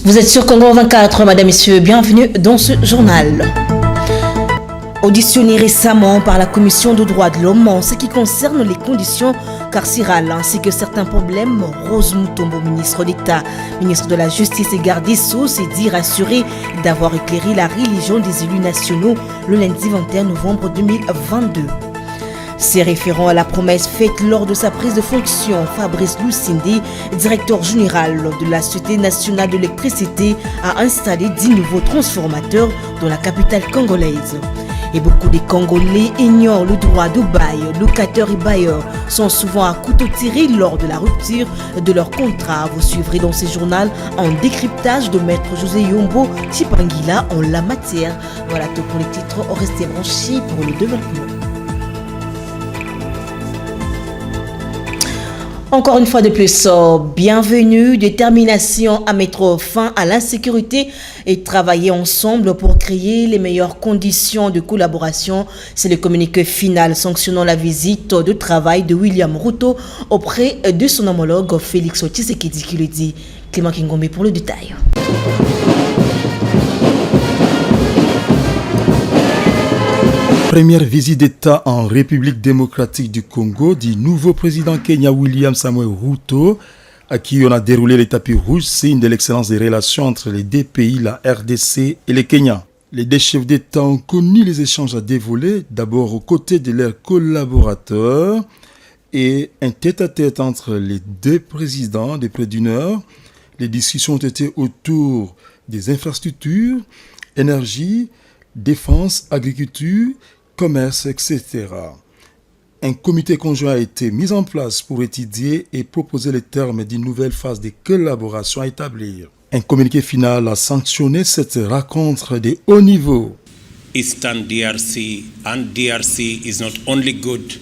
Vous êtes sur Congo 24, mesdames, messieurs, bienvenue dans ce journal. Auditionné récemment par la Commission des droits de l'homme en ce qui concerne les conditions carcérales ainsi que certains problèmes, Rose Mutombo, ministre d'État, ministre de la Justice et garde des Sceaux, s'est dit rassuré d'avoir éclairé la religion des élus nationaux le lundi 21 novembre 2022. Se référant à la promesse faite lors de sa prise de fonction, Fabrice Lucindi, directeur général de la Société nationale de l'électricité, a installé 10 nouveaux transformateurs dans la capitale congolaise. Et beaucoup de Congolais ignorent le droit de bail. Locataires et bailleurs sont souvent à couteau tiré lors de la rupture de leur contrat. Vous suivrez dans ce journal un décryptage de maître José Yombo Chipangila en la matière. Voilà tout pour les titres. Restez branchés pour le développement. Encore une fois de plus, bienvenue, détermination à mettre fin à l'insécurité et travailler ensemble pour créer les meilleures conditions de collaboration. C'est le communiqué final sanctionnant la visite de travail de William Ruto auprès de son homologue Félix Tshisekedi qui le dit. Clément Kingombe pour le détail. Première visite d'État en République démocratique du Congo du nouveau président Kenya William Samuel Ruto, à qui on a déroulé les tapis rouges, signe de l'excellence des relations entre les deux pays, la RDC et le Kenya. Les deux chefs d'État ont connu les échanges à deux volets, d'abord aux côtés de leurs collaborateurs et un tête-à-tête entre les deux présidents de près d'une heure. Les discussions ont été autour des infrastructures, énergie, défense, agriculture, commerce, etc. Un comité conjoint a été mis en place pour étudier et proposer les termes d'une nouvelle phase de collaboration à établir. Un communiqué final a sanctionné cette rencontre de haut niveau. Eastern DRC and DRC is not only good.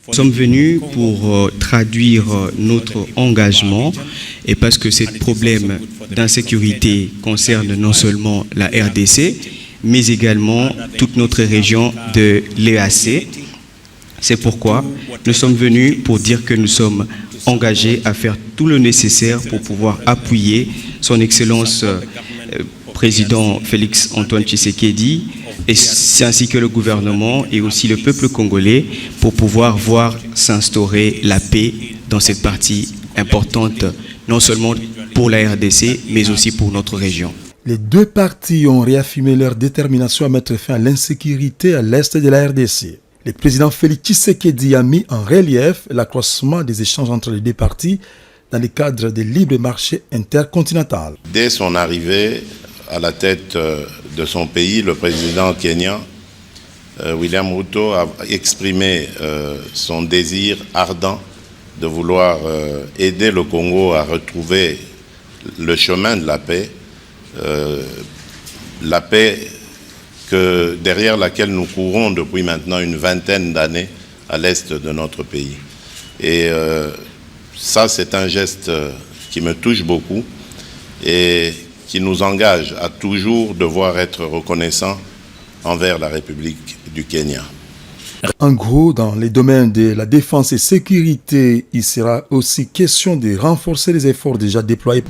Nous sommes venus pour traduire notre engagement et parce que ce problème d'insécurité concerne non seulement la RDC, mais également toute notre région de l'EAC. C'est pourquoi nous sommes venus pour dire que nous sommes engagés à faire tout le nécessaire pour pouvoir appuyer son Excellence Président Félix Antoine Tshisekedi ainsi que le gouvernement et aussi le peuple congolais pour pouvoir voir s'instaurer la paix dans cette partie importante, non seulement pour la RDC, mais aussi pour notre région. Les deux parties ont réaffirmé leur détermination à mettre fin à l'insécurité à l'est de la RDC. Le président Félix Tshisekedi a mis en relief l'accroissement des échanges entre les deux parties dans le cadre du libre marché intercontinental. Dès son arrivée à la tête de son pays, le président kenyan William Ruto a exprimé son désir ardent de vouloir aider le Congo à retrouver le chemin de la paix. La paix derrière laquelle nous courons depuis maintenant une vingtaine d'années à l'est de notre pays. Et ça, c'est un geste qui me touche beaucoup et qui nous engage à toujours devoir être reconnaissants envers la République du Kenya. En gros, dans les domaines de la défense et sécurité, il sera aussi question de renforcer les efforts déjà déployés.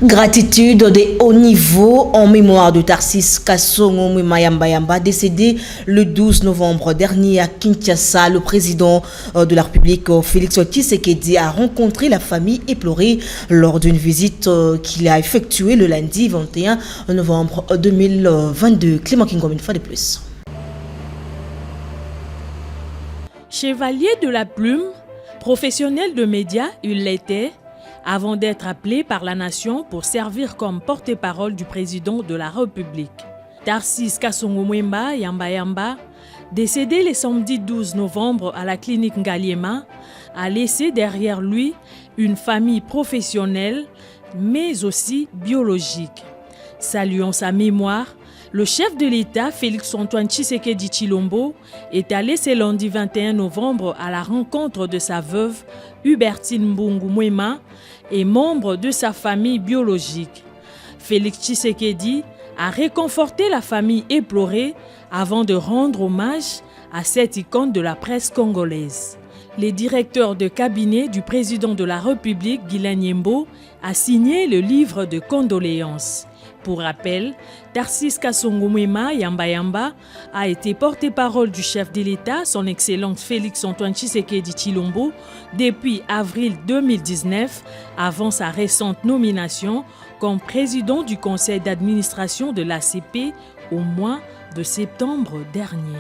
Gratitude de haut niveau en mémoire de Tarsis Kasongo Mayamba, décédé le 12 novembre dernier à Kinshasa. Le président de la République, Félix Tshisekedi, a rencontré la famille éplorée lors d'une visite qu'il a effectuée le lundi 21 novembre 2022. Clément Kingom, une fois de plus. Chevalier de la plume, professionnel de médias, il l'était avant d'être appelé par la nation pour servir comme porte-parole du président de la République. Tarsis Kasongo Yamba, décédé le samedi 12 novembre à la clinique Ngaliema, a laissé derrière lui une famille professionnelle, mais aussi biologique. Saluant sa mémoire, le chef de l'État, Félix Antoine Tshisekedi Tshilombo, est allé ce lundi 21 novembre à la rencontre de sa veuve, Hubertine Mbungu Mwema, et membre de sa famille biologique. Félix Tshisekedi a réconforté la famille éplorée avant de rendre hommage à cette icône de la presse congolaise. Le directeur de cabinet du président de la République, Guilain Yembo, a signé le livre de condoléances. Pour rappel, Tarsis Kasongo Mwema Yamba Yamba a été porte-parole du chef de l'État, son Excellence Félix-Antoine Tshisekedi Tshilombo, depuis avril 2019, avant sa récente nomination comme président du conseil d'administration de l'ACP au mois de septembre dernier.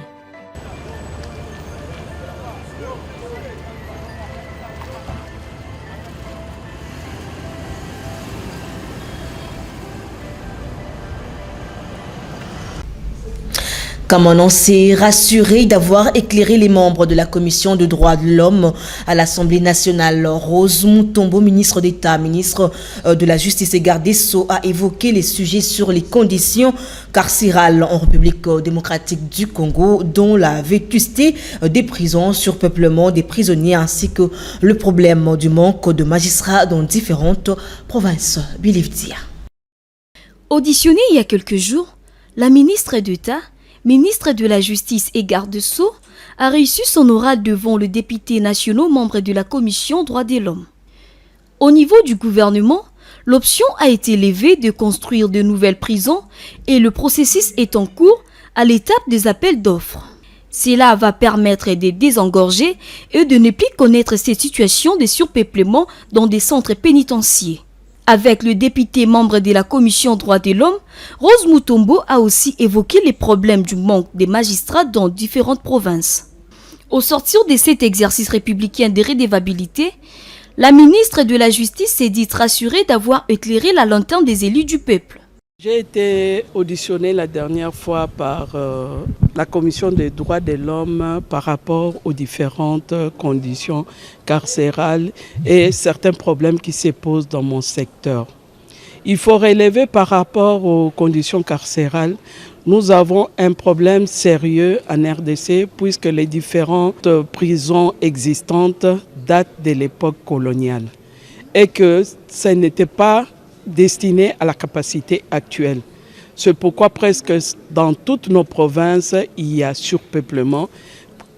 Comme annoncé, rassuré d'avoir éclairé les membres de la Commission des droits de l'homme à l'Assemblée nationale, Rose Mutombo, ministre d'État, ministre de la Justice et garde des Sceaux, a évoqué les sujets sur les conditions carcérales en République démocratique du Congo, dont la vétusté des prisons, surpeuplement des prisonniers, ainsi que le problème du manque de magistrats dans différentes provinces. Bilivdia. Auditionnée il y a quelques jours, la ministre d'État, ministre de la Justice et garde des Sceaux, a reçu son oral devant le député national membre de la Commission droits de l'homme. Au niveau du gouvernement, l'option a été levée de construire de nouvelles prisons et le processus est en cours à l'étape des appels d'offres. Cela va permettre de désengorger et de ne plus connaître ces situations de surpeuplement dans des centres pénitentiaires. Avec le député membre de la Commission droits de l'homme, Rose Mutombo a aussi évoqué les problèmes du manque de magistrats dans différentes provinces. Au sortir de cet exercice républicain de redevabilité, la ministre de la Justice s'est dite rassurée d'avoir éclairé la lanterne des élus du peuple. J'ai été auditionnée la dernière fois par la Commission des droits de l'homme par rapport aux différentes conditions carcérales et certains problèmes qui se posent dans mon secteur. Il faut relever par rapport aux conditions carcérales, nous avons un problème sérieux en RDC puisque les différentes prisons existantes datent de l'époque coloniale et que ce n'était pas destiné à la capacité actuelle. C'est pourquoi presque dans toutes nos provinces, il y a surpeuplement.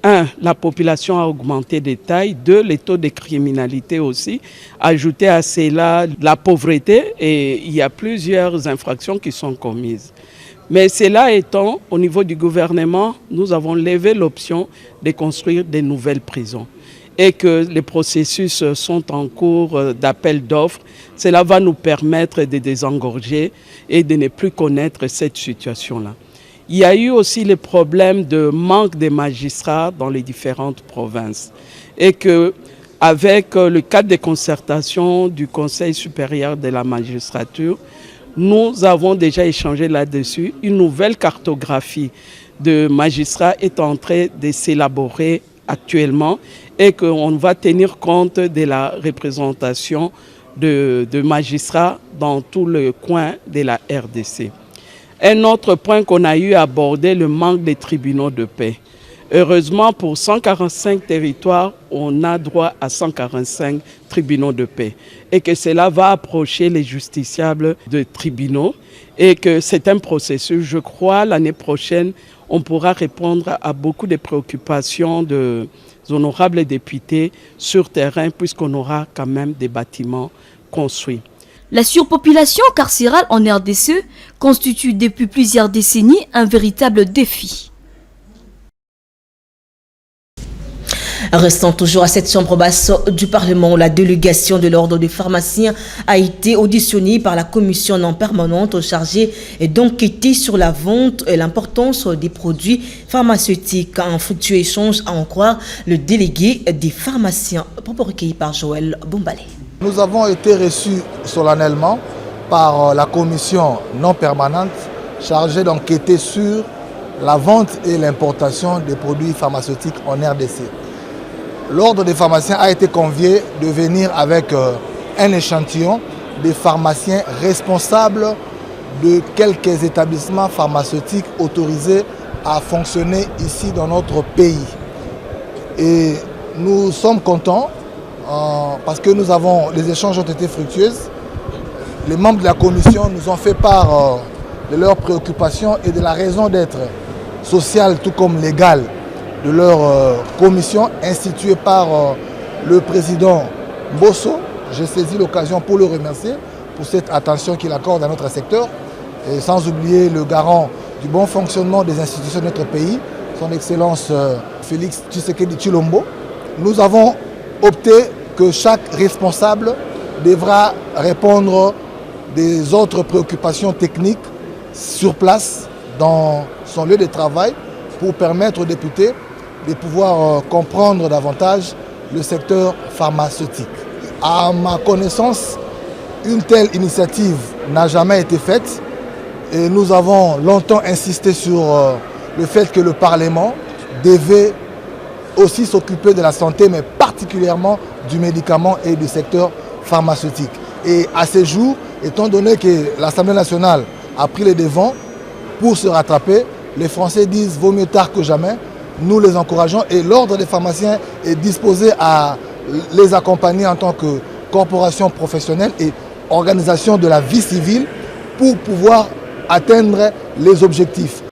1. La population a augmenté de taille. 2. Les taux de criminalité aussi. Ajouté à cela la pauvreté et il y a plusieurs infractions qui sont commises. Mais cela étant, au niveau du gouvernement, nous avons levé l'option de construire de nouvelles prisons et que les processus sont en cours d'appel d'offres. Cela va nous permettre de désengorger et de ne plus connaître cette situation-là. Il y a eu aussi les problèmes de manque de magistrats dans les différentes provinces et que avec le cadre de concertation du Conseil supérieur de la magistrature, nous avons déjà échangé là-dessus. Une nouvelle cartographie de magistrats est en train de s'élaborer actuellement et qu'on va tenir compte de la représentation de magistrats dans tout le coin de la RDC. Un autre point qu'on a eu à aborder, le manque des tribunaux de paix. Heureusement, pour 145 territoires, on a droit à 145 tribunaux de paix et que cela va approcher les justiciables de tribunaux et que c'est un processus. Je crois l'année prochaine, on pourra répondre à beaucoup de préoccupations des honorables députés sur terrain puisqu'on aura quand même des bâtiments construits. La surpopulation carcérale en RDC constitue depuis plusieurs décennies un véritable défi. Restant toujours à cette chambre basse du Parlement, la délégation de l'ordre des pharmaciens a été auditionnée par la commission non permanente chargée d'enquêter sur la vente et l'importance des produits pharmaceutiques. Un fructueux échange à en croire le délégué des pharmaciens, propos recueilli par Joël Bombalé. Nous avons été reçus solennellement par la commission non permanente chargée d'enquêter sur la vente et l'importation des produits pharmaceutiques en RDC. L'ordre des pharmaciens a été convié de venir avec un échantillon des pharmaciens responsables de quelques établissements pharmaceutiques autorisés à fonctionner ici dans notre pays. Et nous sommes contents parce que les échanges ont été fructueux. Les membres de la commission nous ont fait part de leurs préoccupations et de la raison d'être sociale tout comme légale de leur commission instituée par le président Mbosso. J'ai saisi l'occasion pour le remercier pour cette attention qu'il accorde à notre secteur, et sans oublier le garant du bon fonctionnement des institutions de notre pays, son Excellence Félix Tshisekedi Tshilombo. Nous avons opté que chaque responsable devra répondre des autres préoccupations techniques sur place dans son lieu de travail pour permettre aux députés de pouvoir comprendre davantage le secteur pharmaceutique. À ma connaissance, une telle initiative n'a jamais été faite et nous avons longtemps insisté sur le fait que le Parlement devait aussi s'occuper de la santé, mais particulièrement du médicament et du secteur pharmaceutique. Et à ce jour, étant donné que l'Assemblée nationale a pris les devants pour se rattraper, les Français disent vaut mieux tard que jamais. Nous les encourageons et l'Ordre des pharmaciens est disposé à les accompagner en tant que corporation professionnelle et organisation de la vie civile pour pouvoir atteindre les objectifs.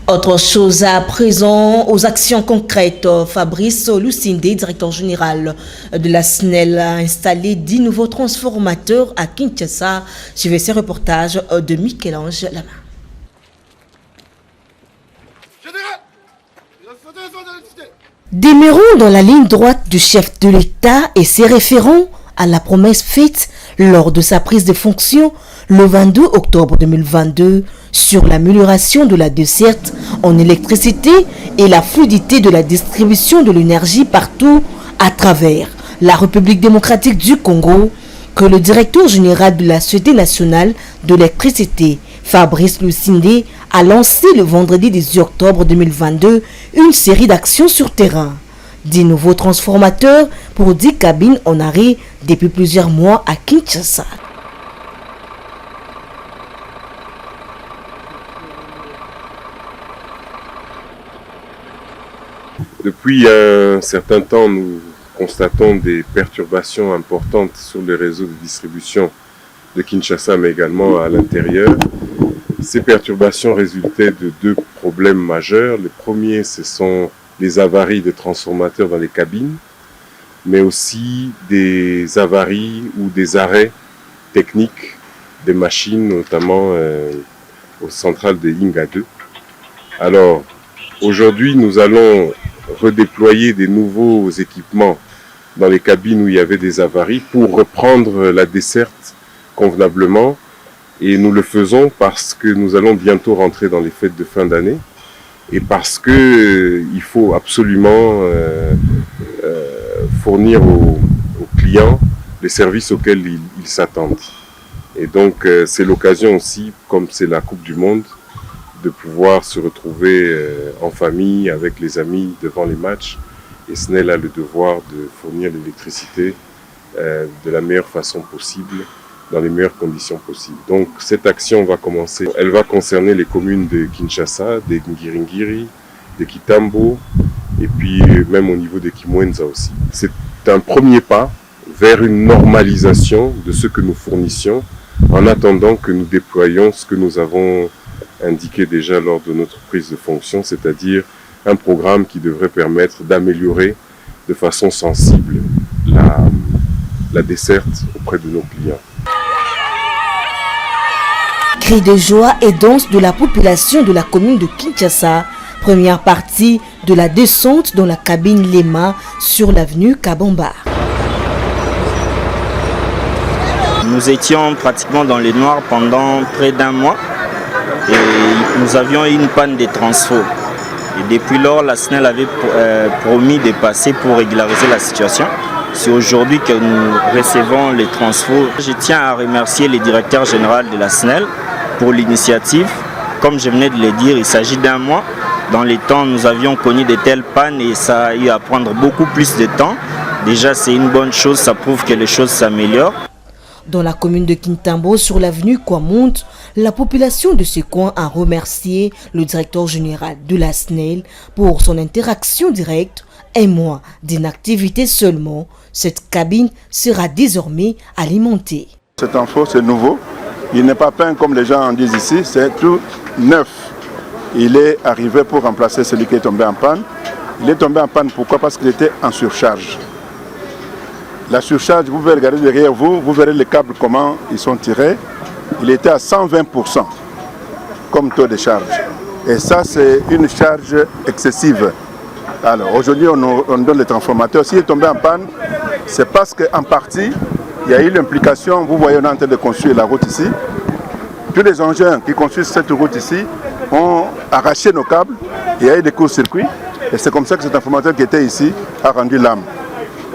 Autre chose à présent, aux actions concrètes, Fabrice Lucindé, directeur général de la SNEL, a installé 10 nouveaux transformateurs à Kinshasa. Suivez ces reportages de Michel-Ange Lama. Demeurons dans la ligne droite du chef de l'État et ses référents à la promesse faite lors de sa prise de fonction le 22 octobre 2022 sur l'amélioration de la desserte en électricité et la fluidité de la distribution de l'énergie partout à travers la République démocratique du Congo, que le directeur général de la Société nationale de l'électricité, Fabrice Lucindé, a lancé le vendredi 18 octobre 2022 une série d'actions sur terrain. 10 nouveaux transformateurs pour 10 cabines en arrêt depuis plusieurs mois à Kinshasa. Depuis un certain temps, nous constatons des perturbations importantes sur les réseaux de distribution de Kinshasa, mais également à l'intérieur. Ces perturbations résultaient de 2 problèmes majeurs. Le premier, ce sont les avaries de transformateurs dans les cabines, mais aussi des avaries ou des arrêts techniques des machines, notamment aux centrales de Inga 2. Alors, aujourd'hui, nous allons redéployer des nouveaux équipements dans les cabines où il y avait des avaries pour reprendre la desserte convenablement. Et nous le faisons parce que nous allons bientôt rentrer dans les fêtes de fin d'année et parce que il faut absolument fournir aux clients les services auxquels ils s'attendent. Et donc c'est l'occasion aussi, comme c'est la Coupe du Monde, de pouvoir se retrouver en famille, avec les amis devant les matchs. Et SNEL a le devoir de fournir l'électricité de la meilleure façon possible, dans les meilleures conditions possibles. Donc cette action va commencer, elle va concerner les communes de Kinshasa, de Ngiringiri, de Kitambo, et puis même au niveau de Kimwenza aussi. C'est un premier pas vers une normalisation de ce que nous fournissions, en attendant que nous déployions ce que nous avons indiqué déjà lors de notre prise de fonction, c'est-à-dire un programme qui devrait permettre d'améliorer de façon sensible la desserte auprès de nos clients. Cris de joie et danse de la population de la commune de Kinshasa. Première partie de la descente dans la cabine Lema sur l'avenue Kabamba. Nous étions pratiquement dans les noirs pendant près d'un mois et nous avions eu une panne de transfo. Et depuis lors, la SNEL avait promis de passer pour régulariser la situation. C'est aujourd'hui que nous recevons les transfos. Je tiens à remercier le directeur général de la SNEL pour l'initiative. Comme je venais de le dire, il s'agit d'un mois. Dans les temps, nous avions connu de telles pannes et ça a eu à prendre beaucoup plus de temps. Déjà, c'est une bonne chose, ça prouve que les choses s'améliorent. Dans la commune de Kintambo, sur l'avenue Kwamonde, la population de ce coin a remercié le directeur général de la SNEL pour son interaction directe. Un mois d'inactivité seulement, cette cabine sera désormais alimentée. Cette info, c'est nouveau. Il n'est pas peint comme les gens en disent ici, c'est tout neuf. il est arrivé pour remplacer celui qui est tombé en panne. Il est tombé en panne pourquoi? Parce qu'il était en surcharge. La surcharge, vous pouvez regarder derrière vous, vous verrez les câbles comment ils sont tirés. Il était à 120% comme taux de charge. Et ça, c'est une charge excessive. Alors aujourd'hui, on donne les transformateurs. S'il est tombé en panne, c'est parce qu'en partie, il y a eu l'implication. Vous voyez, on est en train de construire la route ici. Tous les engins qui construisent cette route ici ont arraché nos câbles. Il y a eu des courts-circuits. Et c'est comme ça que cet informateur qui était ici a rendu l'âme.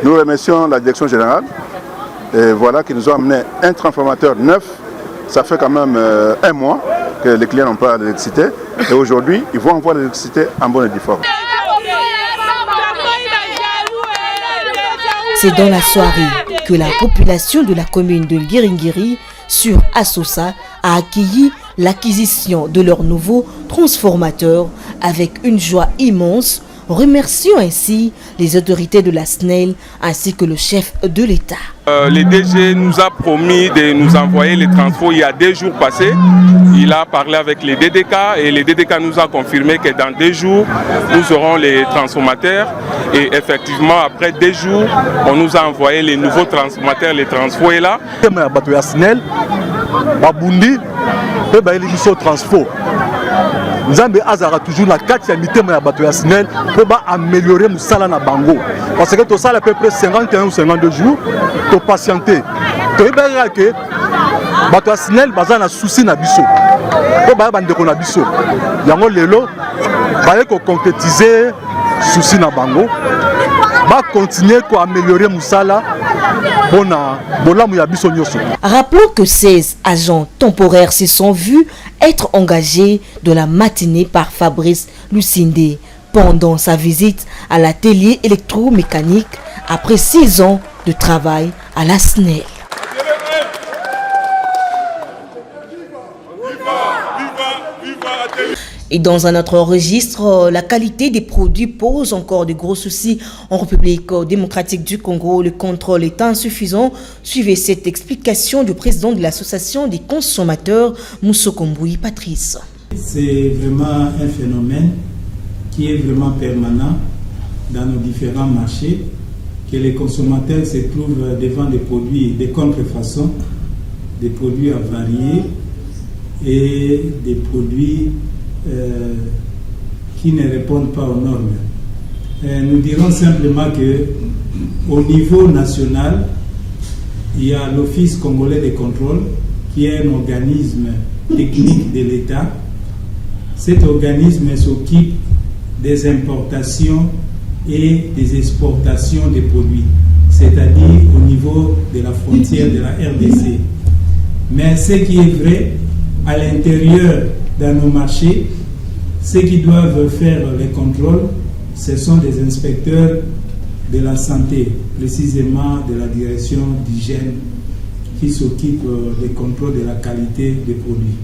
Nous remercions la direction générale et voilà, qui nous ont amené un transformateur neuf. Ça fait quand même un mois que les clients n'ont pas l'électricité. Et aujourd'hui, ils vont avoir l'électricité en bonne et due forme. C'est dans la soirée que la population de la commune de Ngiringiri sur Assosa a accueilli l'acquisition de leur nouveau transformateur avec une joie immense, remerciant ainsi les autorités de la SNEL ainsi que le chef de l'État. Le DG nous a promis de nous envoyer les transferts il y a 2 jours passés. Il a parlé avec les DDK et les DDK nous a confirmé que dans 2 jours, nous aurons les transformateurs. Et effectivement, après 2 jours, on nous a envoyé les nouveaux transformateurs, les transferts là. Nzambe azara toujours na kati ya mitema ya bato ya SNEL pour améliorer musala na bango parce que tout ça à peu près 51 ou 52 jours to patienter to ibera que bato ya SNEL baza na souci na biso to ba bandeko na biso yango lelo ba ko concrétiser souci na bango ba continuer ko améliorer musala. Rappelons que 16 agents temporaires se sont vus être engagés de la matinée par Fabrice Lucinde pendant sa visite à l'atelier électromécanique après 6 ans de travail à la SNEL. Et dans un autre registre, la qualité des produits pose encore de gros soucis en République démocratique du Congo. Le contrôle est insuffisant. Suivez cette explication du président de l'association des consommateurs, Moussokomboui Patrice. C'est vraiment un phénomène qui est vraiment permanent dans nos différents marchés, que les consommateurs se trouvent devant des produits de contrefaçon, des produits avariés et des produits qui ne répondent pas aux normes. Nous dirons simplement que au niveau national, il y a l'Office congolais de contrôle qui est un organisme technique de l'État. Cet organisme s'occupe des importations et des exportations des produits, c'est-à-dire au niveau de la frontière de la RDC. Mais ce qui est vrai, à l'intérieur dans nos marchés, ceux qui doivent faire les contrôles, ce sont des inspecteurs de la santé, précisément de la direction d'hygiène, qui s'occupent des contrôles de la qualité des produits.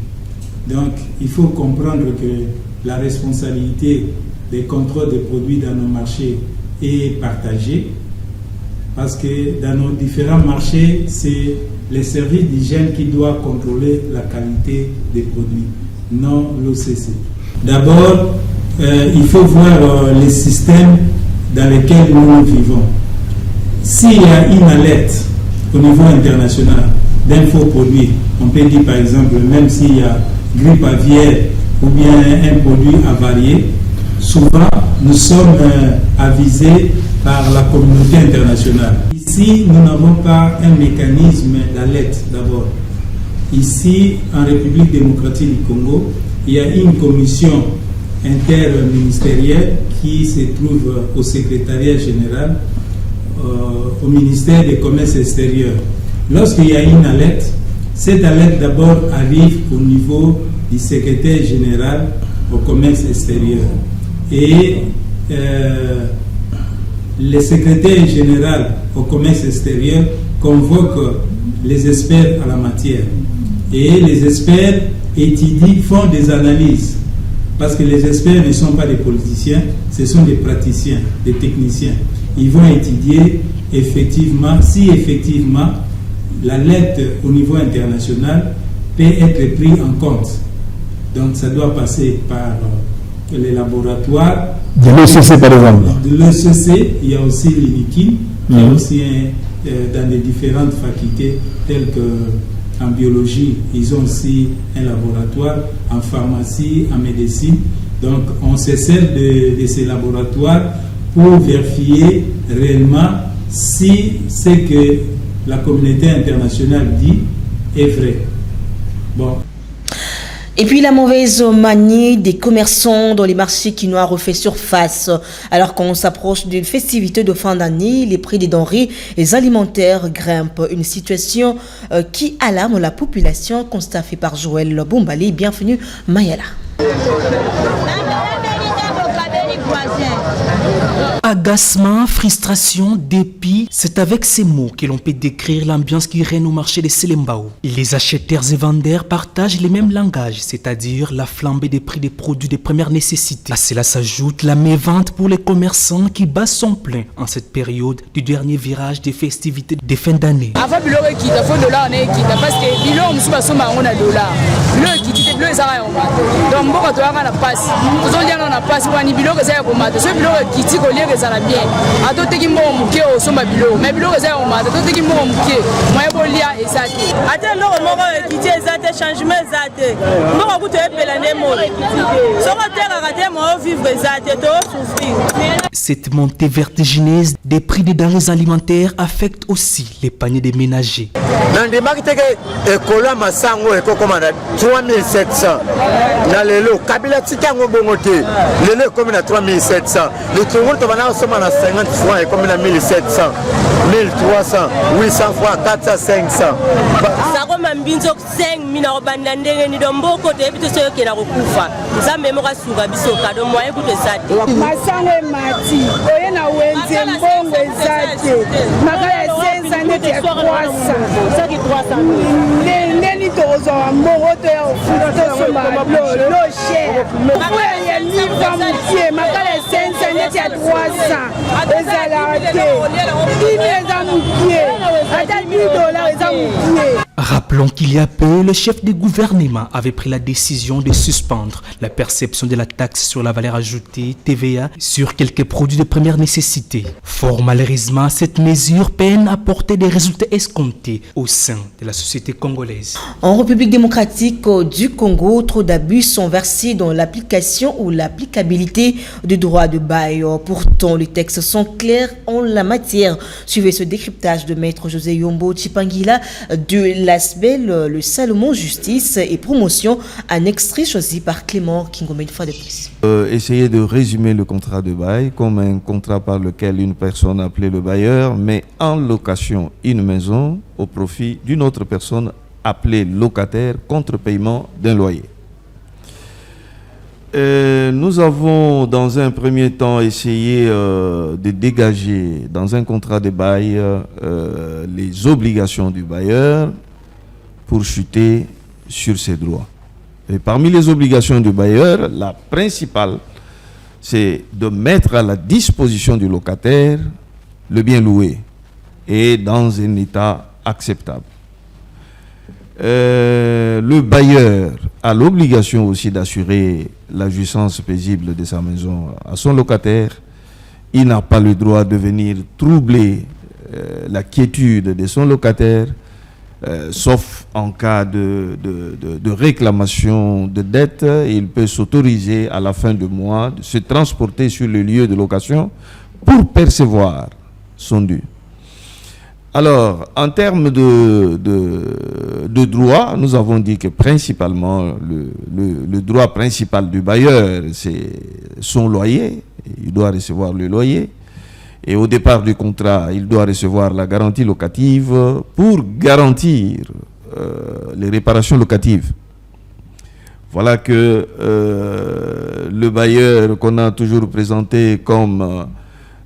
Donc, il faut comprendre que la responsabilité des contrôles des produits dans nos marchés est partagée, parce que dans nos différents marchés, c'est les services d'hygiène qui doivent contrôler la qualité des produits, non l'OCC. D'abord, il faut voir les systèmes dans lesquels nous vivons. S'il y a une alerte au niveau international d'un faux produit, on peut dire par exemple, même s'il y a grippe aviaire ou bien un produit avarié, souvent nous sommes avisés par la communauté internationale. Ici, nous n'avons pas un mécanisme d'alerte d'abord. Ici, en République démocratique du Congo, il y a une commission interministérielle qui se trouve au secrétariat général, au ministère des Commerces extérieurs. Lorsqu'il y a une alerte, cette alerte d'abord arrive au niveau du secrétaire général au commerce extérieur. Et le secrétaire général au commerce extérieur convoque les experts en la matière. Et les experts étudient, font des analyses. Parce que les experts ne sont pas des politiciens, ce sont des praticiens, des techniciens. Ils vont étudier effectivement, si effectivement l'alerte au niveau international peut être prise en compte. Donc ça doit passer par les laboratoires. De l'ECC par exemple. De l'ECC, il y a aussi l'INIKI, il y a aussi dans les différentes facultés telles que en biologie, ils ont aussi un laboratoire, en pharmacie, en médecine. Donc on se sert de ces laboratoires pour vérifier réellement si ce que la communauté internationale dit est vrai. Bon. Et puis la mauvaise manie des commerçants dans les marchés quinois refait surface. Alors qu'on s'approche d'une festivité de fin d'année, les prix des denrées et alimentaires grimpent. Une situation qui alarme la population, constat fait par Joël Bombali. Bienvenue Mayala. Agacement, frustration, dépit, c'est avec ces mots que l'on peut décrire l'ambiance qui règne au marché de Selembao. Les acheteurs et vendeurs partagent les mêmes langages, c'est-à-dire la flambée des prix des produits de première nécessité. À cela s'ajoute la mévente pour les commerçants qui battent son plein en cette période du dernier virage des festivités de fin d'année. Avant de l'euro qui faut dollar parce que bilo on se passe on a dollar. Le qui dit le ça donc beaucoup de gens on passe. Nous on dit on a passe pour ni bilo que ça pour mater. Ce bilo qui dit que les ça la bien. A d'autres qui m'ont muqué au sommet bilo. Mais bilo que ça on mater. D'autres qui m'ont muqué. Moi pour lire et ça. Attends l'euro moro qui dit ça te changement ça te. Moro vous te pelane mo. So ka terre rater moi vivre ça te souffrir. Cette montée vertigineuse des prix des denrées alimentaires affecte aussi les paniers des ménagers. Dans des marques que Kola Massango et Kokomana 3700. Dans les lots, Kabila Tikango Bongote, les lots comme à 3700. Le Congo Tabana sommes à 50 francs et comme à 1700, 1300, 800 francs, 400, 500. Ça comme binzo 5000 na bandandenge ni dombo côté bito so ke na kokufa. Ça même ka suga bisoka do moyen pour ça. Massango mati, oye na wenze mbongo ezate. Makala 500 net ya 300. Ça qui 300. Neni tozo mbongo to ya ofuto soma lo cher. Ouais ya livre mutier, makala 500 net ya 300. Ezala te. Qui les a mutier? Ata $10 les a mutier. Rappelons qu'il y a peu, le chef du gouvernement avait pris la décision de suspendre la perception de la taxe sur la valeur ajoutée, TVA, sur quelques produits de première nécessité. Fort malheureusement, cette mesure peine à porter des résultats escomptés au sein de la société congolaise. En République démocratique du Congo, trop d'abus sont versés dans l'application ou l'applicabilité du droit de bail. Pourtant, les textes sont clairs en la matière. Suivez ce décryptage de maître José Yombo Chipangila de l'ASBEL, le Salomon Justice et Promotion, un extrait choisi par Clément Kingome une fois de plus. Essayer de résumer le contrat de bail comme un contrat par lequel une personne appelée le bailleur met en location une maison au profit d'une autre personne appelée locataire contre paiement d'un loyer. Nous avons dans un premier temps essayé de dégager dans un contrat de bail les obligations du bailleur pour chuter sur ses droits. Et parmi les obligations du bailleur, la principale, c'est de mettre à la disposition du locataire le bien loué et dans un état acceptable. Le bailleur a l'obligation aussi d'assurer la jouissance paisible de sa maison à son locataire. Il n'a pas le droit de venir troubler la quiétude de son locataire, sauf en cas de réclamation de dette. Il peut s'autoriser à la fin du mois de se transporter sur le lieu de location pour percevoir son dû. Alors, en termes de droit, nous avons dit que principalement, le droit principal du bailleur, c'est son loyer. Il doit recevoir le loyer. Et au départ du contrat, il doit recevoir la garantie locative pour garantir les réparations locatives. Voilà que le bailleur qu'on a toujours présenté comme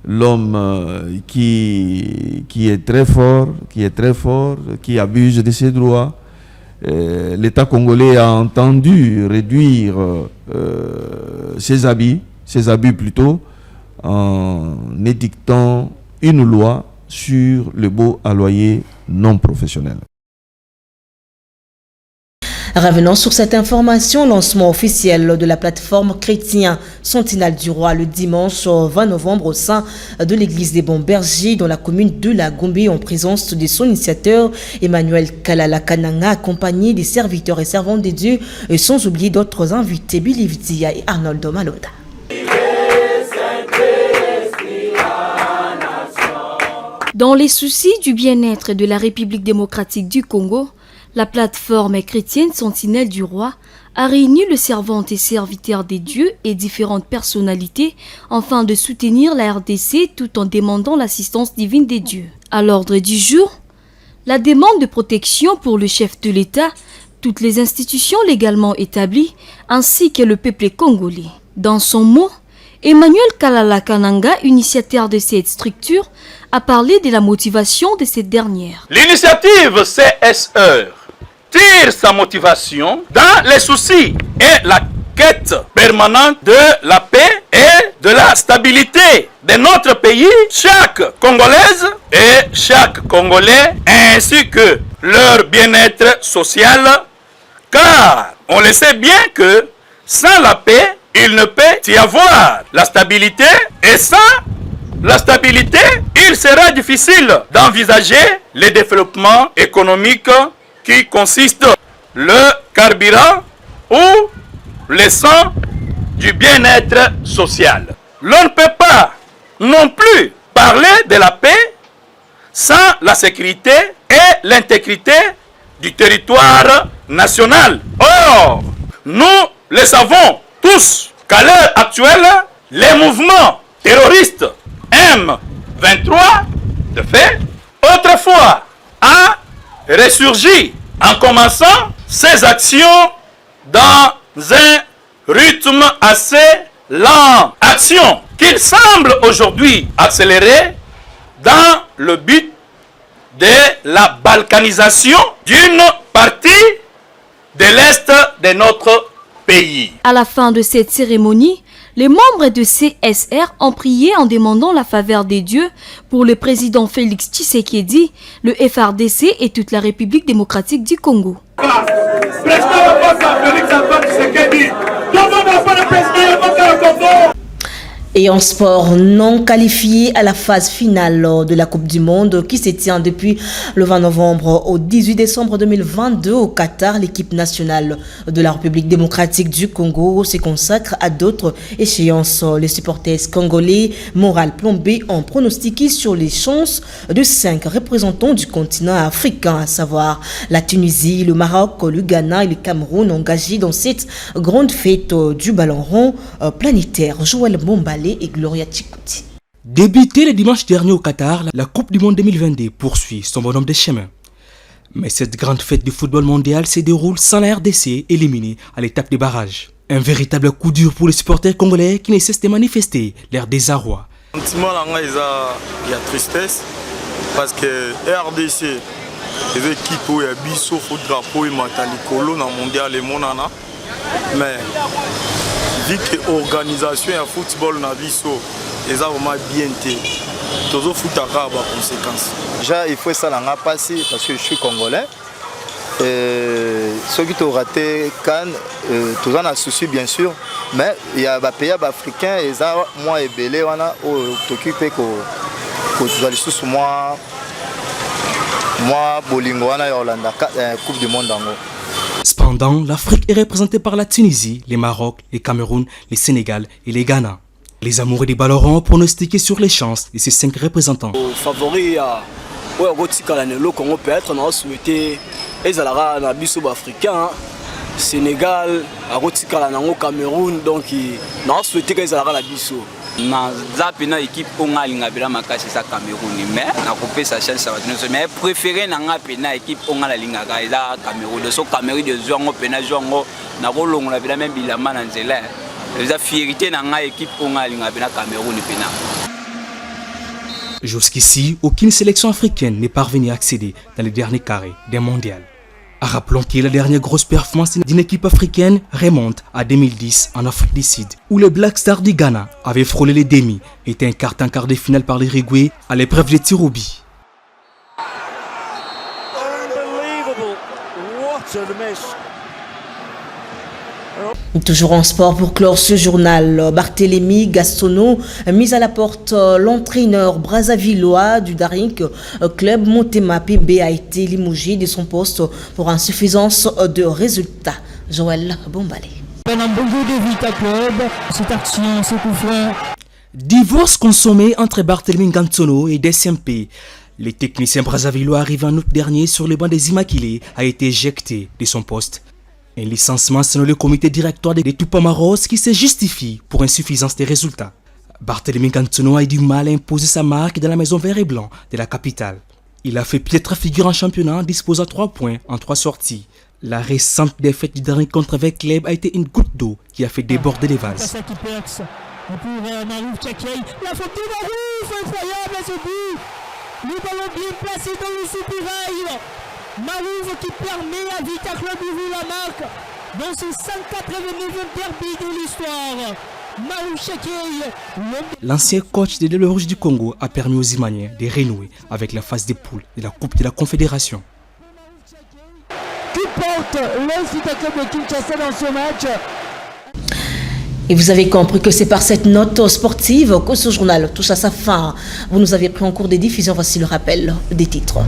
l'homme qui est très fort, qui abuse de ses droits. L'État congolais a entendu réduire ses abus plutôt, en édictant une loi sur le baux à loyer non professionnel. Revenons sur cette information, lancement officiel de la plateforme chrétien Sentinelle du Roi le dimanche 20 novembre au sein de l'église des Bons-Bergers dans la commune de la Gombe en présence de son initiateur Emmanuel Kalala-Kananga accompagné des serviteurs et servantes de Dieu et sans oublier d'autres invités Billy Vidia et Arnold Malonda. Dans les soucis du bien-être de la République démocratique du Congo, la plateforme chrétienne Sentinelle du Roi a réuni le servantes et serviteurs des dieux et différentes personnalités afin de soutenir la RDC tout en demandant l'assistance divine des dieux. À l'ordre du jour, la demande de protection pour le chef de l'État, toutes les institutions légalement établies ainsi que le peuple congolais. Dans son mot, Emmanuel Kalala-Kananga, initiateur de cette structure, a parlé de la motivation de cette dernière. L'initiative CSE tire sa motivation dans les soucis et la quête permanente de la paix et de la stabilité de notre pays, chaque Congolaise et chaque Congolais, ainsi que leur bien-être social, car on le sait bien que sans la paix, il ne peut y avoir la stabilité et sans la stabilité, il sera difficile d'envisager le développement économique qui consiste le carburant ou le sang du bien-être social. L'on ne peut pas non plus parler de la paix sans la sécurité et l'intégrité du territoire national. Or, nous le savons tous qu'à l'heure actuelle, les mouvements terroristes M23, de fait, autrefois a ressurgi en commençant ses actions dans un rythme assez lent. Action qu'il semble aujourd'hui accélérer dans le but de la balkanisation d'une partie de l'Est de notre pays. À la fin de cette cérémonie, les membres de CSR ont prié en demandant la faveur des dieux pour le président Félix Tshisekedi, le FRDC et toute la République démocratique du Congo. Et en sport, non qualifié à la phase finale de la Coupe du Monde qui se tient depuis le 20 novembre au 18 décembre 2022 au Qatar, l'équipe nationale de la République démocratique du Congo se consacre à d'autres échéances. Les supporters congolais, moral plombé, ont pronostiqué sur les chances de 5 représentants du continent africain, à savoir la Tunisie, le Maroc, le Ghana et le Cameroun engagés dans cette grande fête du ballon rond planétaire. Joël Bombal et Gloria Chikouti. Débutée le dimanche dernier au Qatar, la Coupe du Monde 2022 poursuit son bonhomme de chemin. Mais cette grande fête du football mondial se déroule sans la RDC éliminée à l'étape des barrages. Un véritable coup dur pour les supporters congolais qui ne cessent de manifester leur désarroi. Sentiment il y a tristesse parce que RDC les équipes où il y a biso au drapeau et matalikolo dans le mondial et monana mais vu que l'organisation et le football na biso est vraiment bien té toujours foot à conséquences. Déjà il faut ça l'en passer parce que je suis congolais. Ceux qui ont raté Cannes, tout ça a souci bien sûr, mais il y a des pays africains et ça moi et belé on a occupé que tu vas sous moi bolingo on a Yolanda Coupe du monde dango. Cependant, l'Afrique est représentée par la Tunisie, les Maroc, les Cameroun, les Sénégal et les Ghana. Les amoureux des ballons ronds ont pronostiqué sur les chances de ces 5 représentants. Favori à le Congo peut-être on a souhaité les Arabes africains, Sénégal, au Cameroun, donc on a souhaité que les Arabes na équipe onga lingabela makasi sa Cameroun mais na couper sa chance ça mais préféré na ngapena équipe onga la lingaga eza Cameroun de so Cameroun de zongo pena zongo na kolongola bila même bilama na nzela eza fierté na nga équipe onga lingabela Cameroun pena. Jusqu'ici, aucune sélection africaine n'est parvenue à accéder dans les derniers carrés des mondiales. Rappelons que la dernière grosse performance d'une équipe africaine remonte à 2010 en Afrique du Sud, où les Black Stars du Ghana avaient frôlé les demi et été écartés en quart de finale par l'Uruguay à l'épreuve de tir au but. Toujours en sport pour clore ce journal, Barthélémy Gassono mis à la porte. L'entraîneur brazzavillois du Daring Club Motema PB a été limogé de son poste pour insuffisance de résultats. Joël Bombalé. Divorce consommé entre Barthélémy Gassono et DSMP. Le technicien brazzavillois arrivé en août dernier sur le banc des Immaculés a été éjecté de son poste. Un licenciement selon le comité directoire des Tupamaros qui se justifie pour insuffisance des résultats. Barthélémy Gassono a eu du mal à imposer sa marque dans la maison vert et blanc de la capitale. Il a fait piètre figure en championnat, disposant 3 points en 3 sorties. La récente défaite du dernier contre avec Club a été une goutte d'eau qui a fait déborder les vases. La faute de Marouf, incroyable à ce but. Le ballon bien placé dans le soupirail. Marouf qui permet à Vita Club d'ouvrir la marque dans ce 189e derby de l'histoire. Marouf Chekei. L'ancien coach des Diables Rouges du Congo a permis aux Imaniens de renouer avec la phase des poules de la Coupe de la Confédération. Qui porte le Vita Club de Kinshasa dans ce match? Et vous avez compris que c'est par cette note sportive que ce journal touche à sa fin. Vous nous avez pris en cours des diffusions. Voici le rappel des titres.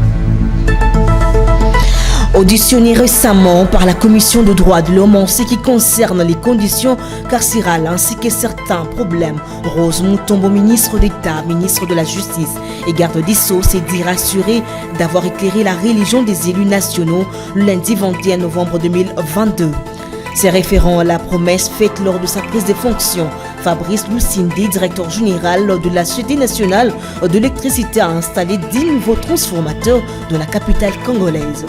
Auditionné récemment par la Commission de droits de l'homme en ce qui concerne les conditions carcérales ainsi que certains problèmes, Rose Mutombo, ministre d'État, ministre de la Justice et garde des Sceaux, s'est dit rassuré d'avoir éclairé la religion des élus nationaux le lundi 21 novembre 2022. C'est référent à la promesse faite lors de sa prise de fonction. Fabrice Lucinde, directeur général de la Société nationale de l'électricité, a installé 10 nouveaux transformateurs de la capitale congolaise.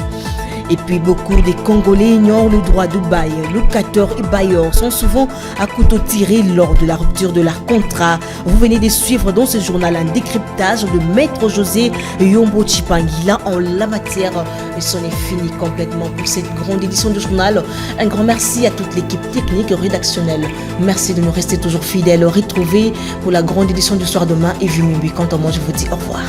Et puis beaucoup de Congolais ignorent le droit du bail. Locateurs et bailleurs sont souvent à couteau tiré lors de la rupture de leur contrat. Vous venez de suivre dans ce journal un décryptage de Maître José Yombo Chipangila en la matière. Et c'en est fini complètement pour cette grande édition du journal. Un grand merci à toute l'équipe technique et rédactionnelle. Merci de nous rester toujours fidèles. Retrouvez pour la grande édition du soir demain et Vumumbi. Quant à moi, je vous dis au revoir.